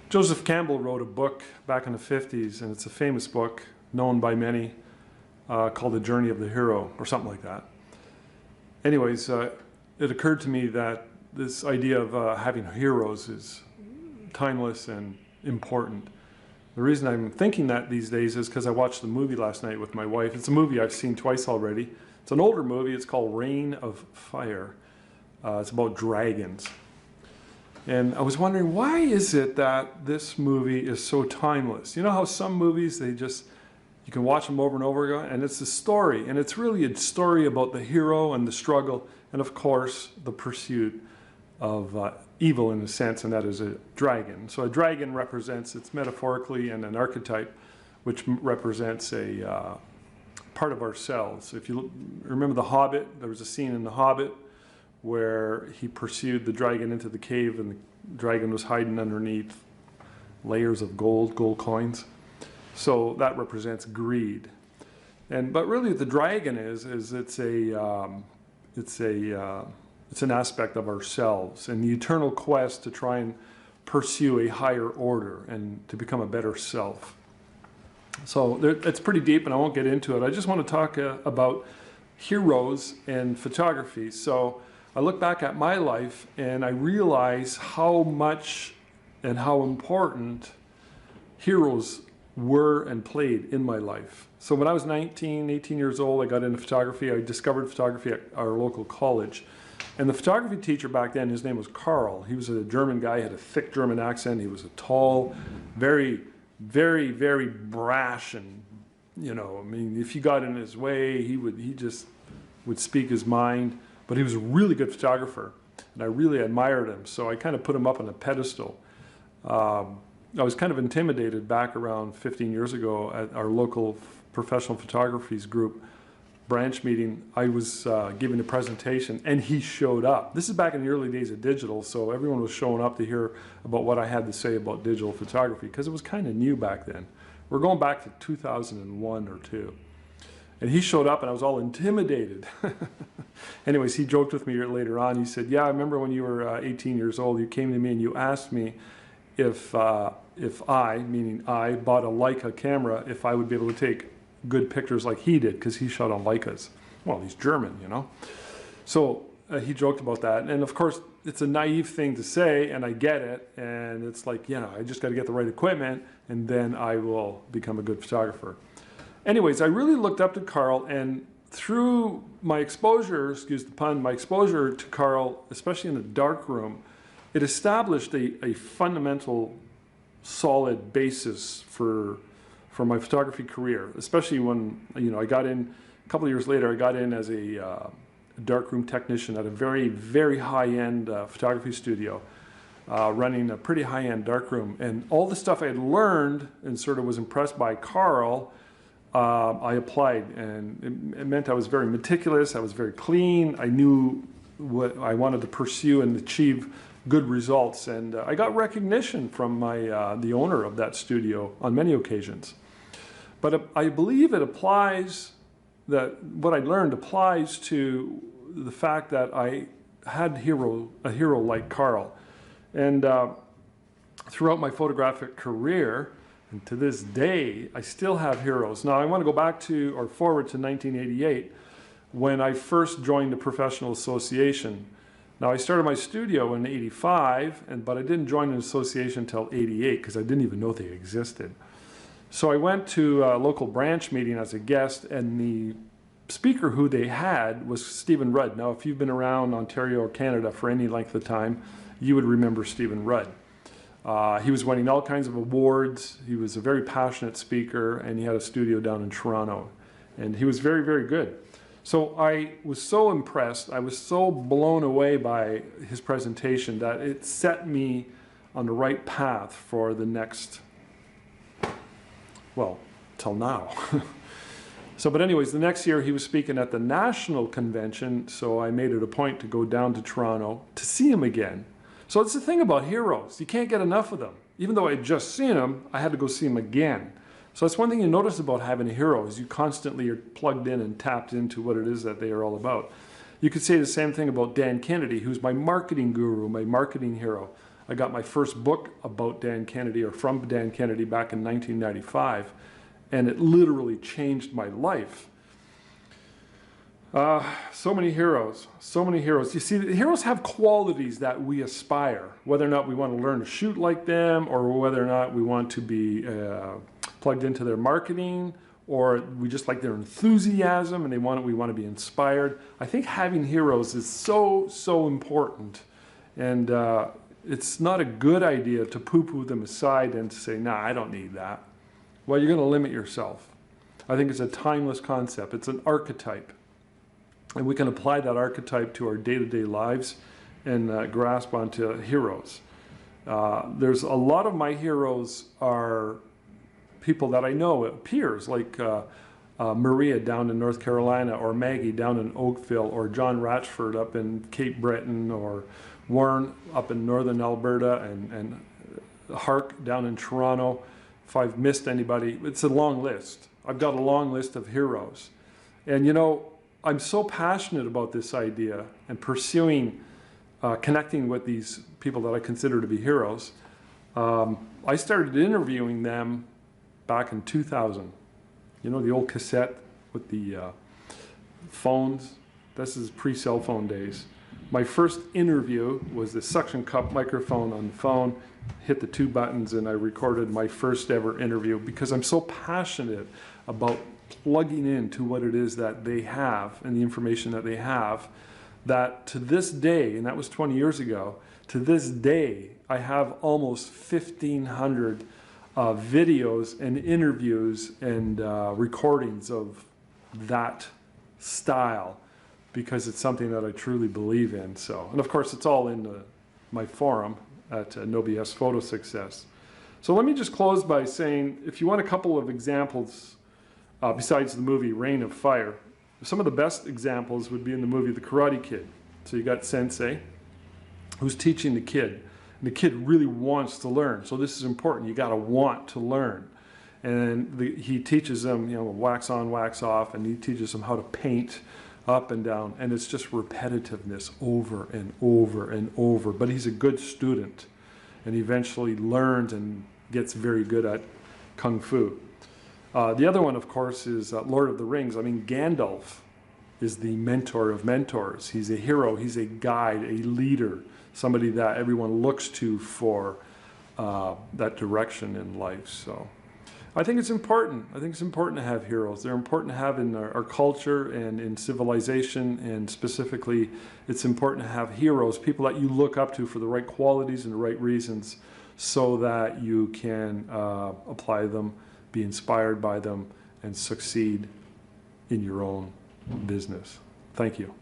Joseph Campbell wrote a book back in the 50s, and it's a famous book, known by many, called The Journey of the Hero, or something like that. Anyways, it occurred to me that this idea of having heroes is timeless and important. The reason I'm thinking that these days is because I watched the movie last night with my wife. It's a movie I've seen twice already. It's an older movie. It's called Reign of Fire. It's about dragons. And I was wondering, why is it that this movie is so timeless? You know how some movies, you can watch them over and over again, and it's a story, and it's really a story about the hero and the struggle, and of course, the pursuit of evil in a sense, and that is a dragon. So a dragon represents, it's metaphorically and an archetype, which represents a part of ourselves. If you remember The Hobbit, there was a scene in The Hobbit where he pursued the dragon into the cave, and the dragon was hiding underneath layers of gold coins. So that represents greed. But really what the dragon is it's an aspect of ourselves and the eternal quest to try and pursue a higher order and to become a better self. So it's pretty deep, and I won't get into it. I just want to talk about heroes and photography. So I look back at my life and I realize how much and how important heroes were and played in my life. So when I was 18 years old, I got into photography. I discovered photography at our local college. And the photography teacher back then, his name was Carl. He was a German guy, had a thick German accent. He was a tall, very, very, very brash, and, you know, I mean, if you got in his way, he just would speak his mind. But he was a really good photographer, and I really admired him. So I kind of put him up on a pedestal. I was kind of intimidated back around 15 years ago at our local professional photography group branch meeting. I was giving a presentation, and he showed up. This is back in the early days of digital, so everyone was showing up to hear about what I had to say about digital photography, because it was kind of new back then. We're going back to 2001 or 2. And he showed up, and I was all intimidated. Anyways, he joked with me later on. He said, yeah, I remember when you were 18 years old, you came to me and you asked me if I, meaning I, bought a Leica camera, if I would be able to take good pictures like he did, because he shot on Leicas. Well, he's German, you know. So he joked about that. And of course, it's a naive thing to say, and I get it. And it's like, you know, I just got to get the right equipment, and then I will become a good photographer. Anyways, I really looked up to Carl, and through my exposure, excuse the pun, my exposure to Carl, especially in the dark room, it established a fundamental, solid basis for my photography career, especially when, you know, I got in, a couple of years later, I got in as a darkroom technician at a very, very high-end photography studio, running a pretty high-end darkroom. And all the stuff I had learned and sort of was impressed by Carl, I applied, and it meant I was very meticulous, I was very clean, I knew what I wanted to pursue and achieve good results, and I got recognition from the owner of that studio on many occasions. But I believe it applies, that what I learned applies to the fact that I had a hero like Carl. And throughout my photographic career, and to this day, I still have heroes. Now, I want to go back to, or forward to 1988, when I first joined the Professional Association. Now, I started my studio in '85, but I didn't join an association until '88, because I didn't even know they existed. So I went to a local branch meeting as a guest, and the speaker who they had was Stephen Rudd. Now, if you've been around Ontario or Canada for any length of time, you would remember Stephen Rudd. He was winning all kinds of awards. He was a very passionate speaker, and he had a studio down in Toronto. And he was very, very good. So I was so impressed, I was so blown away by his presentation that it set me on the right path for the next, well, till now. But anyways, the next year he was speaking at the national convention, so I made it a point to go down to Toronto to see him again. So it's the thing about heroes. You can't get enough of them. Even though I had just seen him, I had to go see him again. So that's one thing you notice about having a hero, is you constantly are plugged in and tapped into what it is that they are all about. You could say the same thing about Dan Kennedy, who's my marketing guru, my marketing hero. I got my first book about Dan Kennedy, or from Dan Kennedy, back in 1995, and it literally changed my life. So many heroes, so many heroes. You see, the heroes have qualities that we aspire, whether or not we want to learn to shoot like them, or whether or not we want to be plugged into their marketing, or we just like their enthusiasm and we want to be inspired. I think having heroes is so important, and it's not a good idea to poo-poo them aside and to say, nah, I don't need that. Well, you're going to limit yourself. I think it's a timeless concept. It's an archetype. And we can apply that archetype to our day-to-day lives and grasp onto heroes. There's a lot of my heroes are people that I know, peers, like Maria down in North Carolina, or Maggie down in Oakville, or John Ratchford up in Cape Breton, or Warren up in northern Alberta, and Hark down in Toronto. If I've missed anybody, it's a long list. I've got a long list of heroes. And you know, I'm so passionate about this idea and pursuing, connecting with these people that I consider to be heroes. I started interviewing them back in 2000. You know, the old cassette with the phones? This is pre-cell phone days. My first interview was the suction cup microphone on the phone, hit the 2 buttons, and I recorded my first ever interview because I'm so passionate about plugging into what it is that they have and the information that they have, that to this day, and that was 20 years ago, to this day, I have almost 1,500 videos and interviews and recordings of that style, because it's something that I truly believe in. So, and of course, it's all in my forum at No BS Photo Success. So let me just close by saying, if you want a couple of examples besides the movie Reign of Fire, some of the best examples would be in the movie The Karate Kid. So you got Sensei, who's teaching the kid, and the kid really wants to learn. So this is important. You got to want to learn. And he teaches them, you know, wax on, wax off, and he teaches them how to paint up and down. And it's just repetitiveness over and over and over. But he's a good student, and he eventually learns and gets very good at Kung Fu. The other one, of course, is Lord of the Rings. I mean, Gandalf is the mentor of mentors. He's a hero, he's a guide, a leader, somebody that everyone looks to for that direction in life. So I think it's important. I think it's important to have heroes. They're important to have in our culture and in civilization, and specifically, it's important to have heroes, people that you look up to for the right qualities and the right reasons, so that you can apply them, be inspired by them, and succeed in your own business. Thank you.